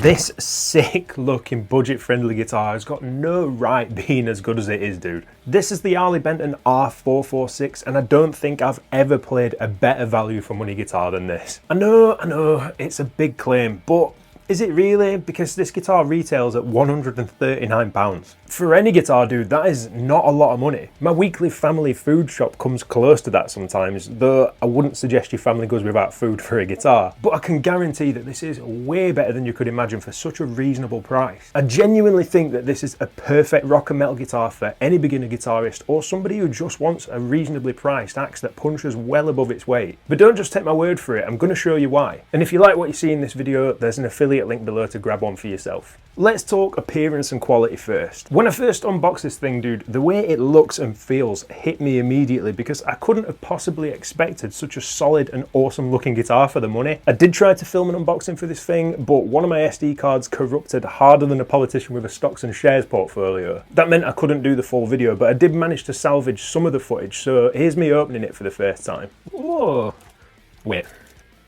This sick looking budget friendly guitar has got no right being as good as it is, dude. This is the Harley Benton R446 and I don't think I've ever played a better value for money guitar than this. I know, it's a big claim, but is it really? Because this guitar retails at £139. For any guitar, dude, that is not a lot of money. My weekly family food shop comes close to that sometimes, though I wouldn't suggest your family goes without food for a guitar. But I can guarantee that this is way better than you could imagine for such a reasonable price. I genuinely think that this is a perfect rock and metal guitar for any beginner guitarist or somebody who just wants a reasonably priced axe that punches well above its weight. But don't just take my word for it, I'm going to show you why. And if you like what you see in this video, there's an affiliate link below to grab one for yourself. Let's talk appearance and quality first. When I first unboxed this thing, dude, the way it looks and feels hit me immediately because I couldn't have possibly expected such a solid and awesome looking guitar for the money. I did try to film an unboxing for this thing, but one of my SD cards corrupted harder than a politician with a stocks and shares portfolio. That meant I couldn't do the full video, but I did manage to salvage some of the footage, so here's me opening it for the first time. Whoa. Wait.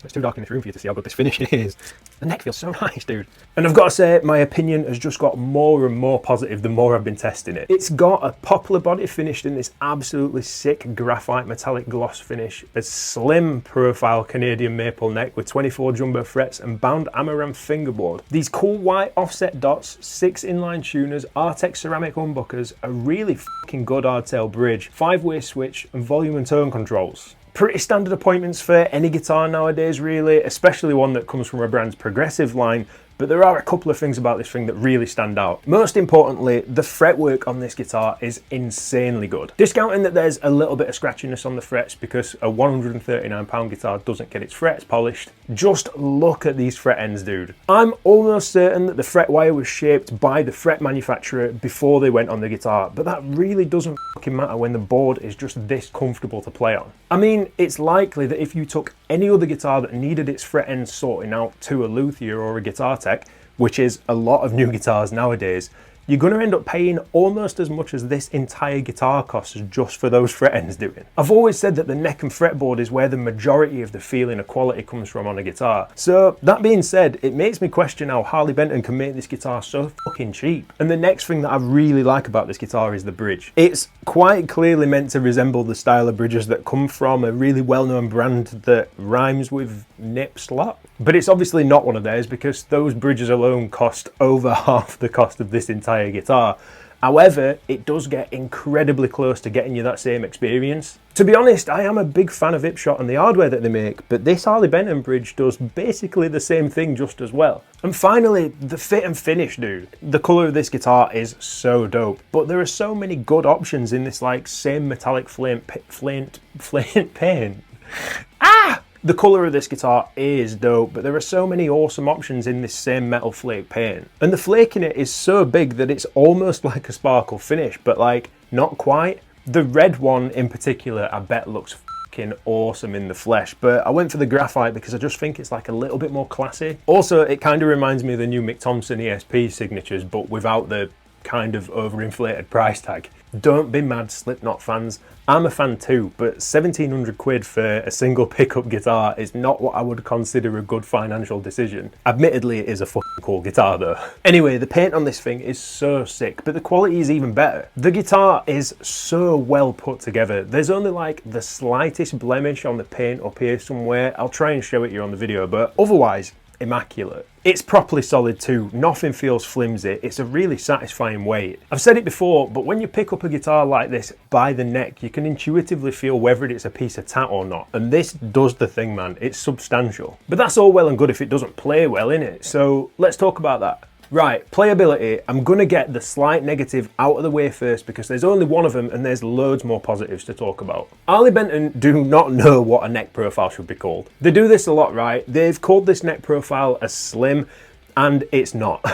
It's too dark in this room for you to see how good this finish is. The neck feels so nice, dude. And I've got to say, my opinion has just got more and more positive the more I've been testing it. It's got a poplar body finished in this absolutely sick graphite metallic gloss finish, a slim profile Canadian maple neck with 24 jumbo frets and bound amaranth fingerboard. These cool white offset dots, 6 inline tuners, Artex ceramic humbuckers, a really fucking good hardtail bridge, 5-way switch, and volume and tone controls. Pretty standard appointments for any guitar nowadays, really, especially one that comes from a brand's progressive line, but there are a couple of things about this thing that really stand out. Most importantly, the fretwork on this guitar is insanely good. Discounting that there's a little bit of scratchiness on the frets because a £139 guitar doesn't get its frets polished, just look at these fret ends, dude. I'm almost certain that the fret wire was shaped by the fret manufacturer before they went on the guitar, but that really doesn't fucking matter when the board is just this comfortable to play on. I mean, it's likely that if you took any other guitar that needed its fret ends sorting out to a luthier or a guitar tech, which is a lot of new guitars nowadays, you're going to end up paying almost as much as this entire guitar costs just for those fret ends doing. I've always said that the neck and fretboard is where the majority of the feeling of quality comes from on a guitar. So that being said, it makes me question how Harley Benton can make this guitar so fucking cheap. And the next thing that I really like about this guitar is the bridge. It's quite clearly meant to resemble the style of bridges that come from a really well-known brand that rhymes with nip slot. But it's obviously not one of theirs because those bridges alone cost over half the cost of this entire guitar. However, it does get incredibly close to getting you that same experience. To be honest, I am a big fan of Ipshot and the hardware that they make, but this Harley Benton bridge does basically the same thing just as well. And finally, the fit and finish, dude. The colour of this guitar is so dope, but there are so many good options in this like same metallic flint paint. The colour of this guitar is dope, but there are so many awesome options in this same metal flake paint. And the flake in it is so big that it's almost like a sparkle finish, but like, not quite. The red one in particular, I bet looks fucking awesome in the flesh, but I went for the graphite because I just think it's like a little bit more classy. Also, it kind of reminds me of the new Mick Thompson ESP signatures, but without the kind of overinflated price tag. Don't be mad, Slipknot fans. I'm a fan too, but 1,700 quid for a single pickup guitar is not what I would consider a good financial decision. Admittedly, it is a fucking cool guitar though. Anyway, the paint on this thing is so sick, but the quality is even better. The guitar is so well put together. There's only like the slightest blemish on the paint up here somewhere. I'll try and show it you on the video, but otherwise, immaculate. It's properly solid too, nothing feels flimsy, it's a really satisfying weight. I've said it before, but when you pick up a guitar like this by the neck, you can intuitively feel whether it's a piece of tat or not. And this does the thing, man, it's substantial. But that's all well and good if it doesn't play well, innit? So let's talk about that. Right, playability, I'm gonna get the slight negative out of the way first because there's only one of them and there's loads more positives to talk about. Harley Benton do not know what a neck profile should be called. They do this a lot, right? They've called this neck profile a slim, and it's not.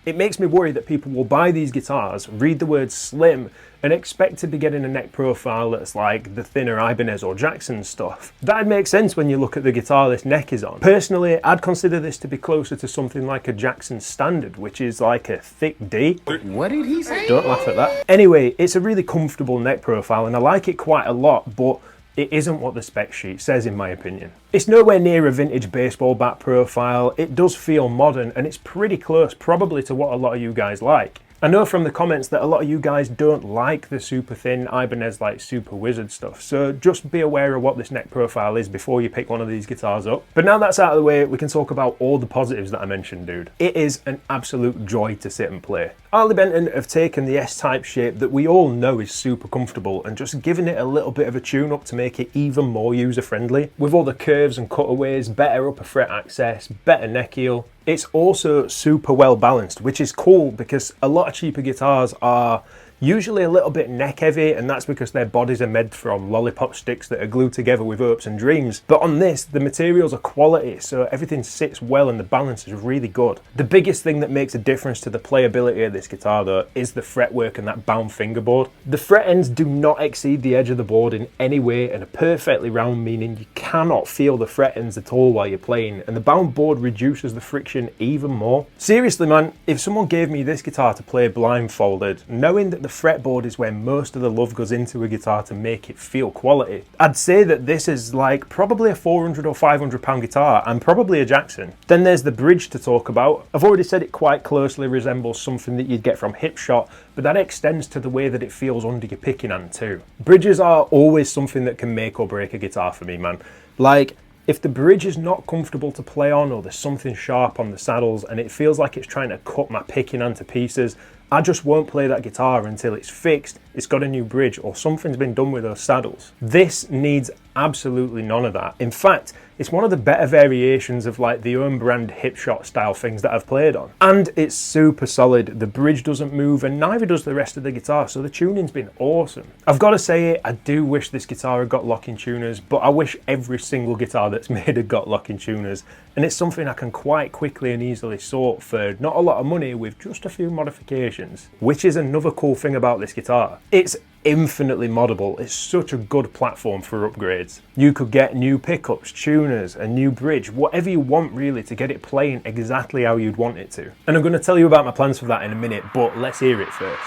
It makes me worry that people will buy these guitars, read the word slim, and expect to be getting a neck profile that's like the thinner Ibanez or Jackson stuff. That'd make sense when you look at the guitar this neck is on. Personally, I'd consider this to be closer to something like a Jackson Standard, which is like a thick D. What did he say? Don't laugh at that. Anyway, it's a really comfortable neck profile and I like it quite a lot, but it isn't what the spec sheet says, in my opinion. It's nowhere near a vintage baseball bat profile, it does feel modern, and it's pretty close probably to what a lot of you guys like. I know from the comments that a lot of you guys don't like the super thin Ibanez like Super Wizard stuff, so just be aware of what this neck profile is before you pick one of these guitars up. But now that's out of the way, we can talk about all the positives that I mentioned, dude. It is an absolute joy to sit and play. Harley Benton have taken the S-type shape that we all know is super comfortable and just given it a little bit of a tune up to make it even more user friendly. With all the curves and cutaways, better upper fret access, better neck heel. It's also super well balanced, which is cool because a lot of cheaper guitars are usually a little bit neck heavy, and that's because their bodies are made from lollipop sticks that are glued together with hopes and dreams. But on this, the materials are quality, so everything sits well and the balance is really good. The biggest thing that makes a difference to the playability of this guitar though is the fretwork and that bound fingerboard. The fret ends do not exceed the edge of the board in any way and are perfectly round, meaning you cannot feel the fret ends at all while you're playing, and the bound board reduces the friction even more. Seriously man, if someone gave me this guitar to play blindfolded, knowing that the fretboard is where most of the love goes into a guitar to make it feel quality, I'd say that this is like probably a 400 or 500 pound guitar and probably a Jackson. Then there's the bridge to talk about. I've already said it quite closely resembles something that you'd get from Hipshot, but that extends to the way that it feels under your picking hand too. Bridges are always something that can make or break a guitar for me, man. Like, if the bridge is not comfortable to play on, or there's something sharp on the saddles and it feels like it's trying to cut my picking hand to pieces, I just won't play that guitar until it's fixed, it's got a new bridge, or something's been done with those saddles. This needs absolutely none of that. In fact, it's one of the better variations of like the own brand Hipshot style things that I've played on. And it's super solid, the bridge doesn't move and neither does the rest of the guitar, so the tuning's been awesome. I've got to say it, I do wish this guitar had got locking tuners, but I wish every single guitar that's made had got locking tuners, and it's something I can quite quickly and easily sort for not a lot of money with just a few modifications. Which is another cool thing about this guitar. It's infinitely moddable. It's such a good platform for upgrades. You could get new pickups, tuners, a new bridge, whatever you want really to get it playing exactly how you'd want it to. And I'm going to tell you about my plans for that in a minute, but let's hear it first.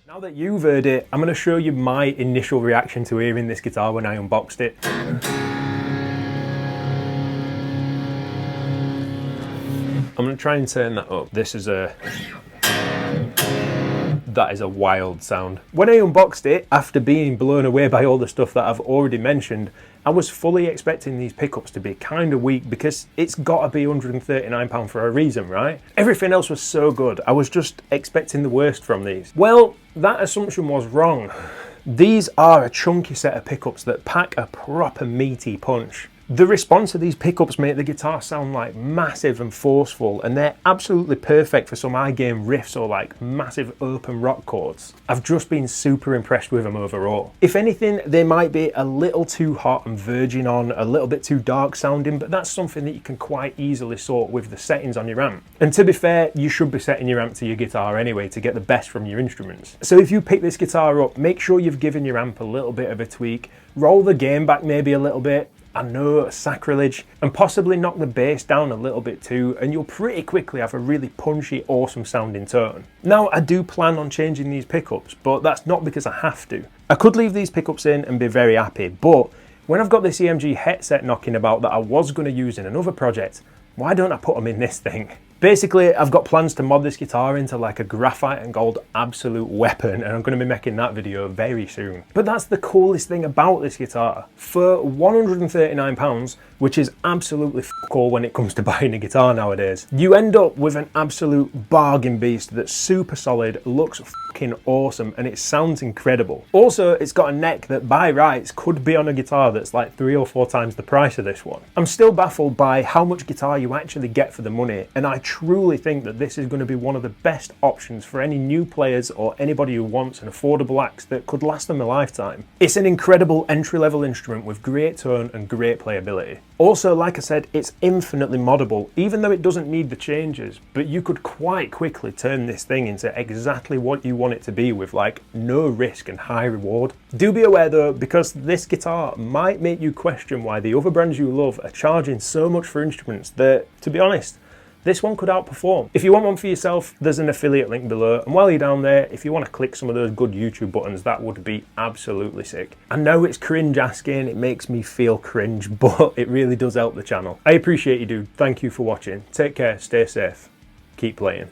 Now that you've heard it, I'm going to show you my initial reaction to hearing this guitar when I unboxed it. I'm going to try and turn that up. That is a wild sound. When I unboxed it, after being blown away by all the stuff that I've already mentioned, I was fully expecting these pickups to be kind of weak because it's got to be £139 for a reason, right? Everything else was so good, I was just expecting the worst from these. Well, that assumption was wrong. These are a chunky set of pickups that pack a proper meaty punch. The response to these pickups make the guitar sound like massive and forceful, and they're absolutely perfect for some iGame riffs or like massive open rock chords. I've just been super impressed with them overall. If anything, they might be a little too hot and virgin on, a little bit too dark sounding, but that's something that you can quite easily sort with the settings on your amp. And to be fair, you should be setting your amp to your guitar anyway to get the best from your instruments. So if you pick this guitar up, make sure you've given your amp a little bit of a tweak, roll the gain back maybe a little bit, I know, sacrilege, and possibly knock the bass down a little bit too, and you'll pretty quickly have a really punchy, awesome sounding tone. Now, I do plan on changing these pickups, but that's not because I have to. I could leave these pickups in and be very happy, but when I've got this EMG headset knocking about that I was going to use in another project, why don't I put them in this thing? Basically, I've got plans to mod this guitar into like a graphite and gold absolute weapon, and I'm going to be making that video very soon. But that's the coolest thing about this guitar. For £139, which is absolutely fuck all when it comes to buying a guitar nowadays, you end up with an absolute bargain beast that's super solid, looks fucking awesome, and it sounds incredible. Also, it's got a neck that by rights could be on a guitar that's like 3 or 4 times the price of this one. I'm still baffled by how much guitar you actually get for the money, and I truly think that this is going to be one of the best options for any new players or anybody who wants an affordable axe that could last them a lifetime. It's an incredible entry-level instrument with great tone and great playability. Also, like I said, it's infinitely moddable, even though it doesn't need the changes, but you could quite quickly turn this thing into exactly what you want it to be with like no risk and high reward. Do be aware though, because this guitar might make you question why the other brands you love are charging so much for instruments that, to be honest, this one could outperform. If you want one for yourself, there's an affiliate link below, and while you're down there, if you want to click some of those good YouTube buttons, that would be absolutely sick. I know it's cringe asking, it makes me feel cringe, but it really does help the channel. I appreciate you, dude. Thank you for watching. Take care, stay safe, keep playing.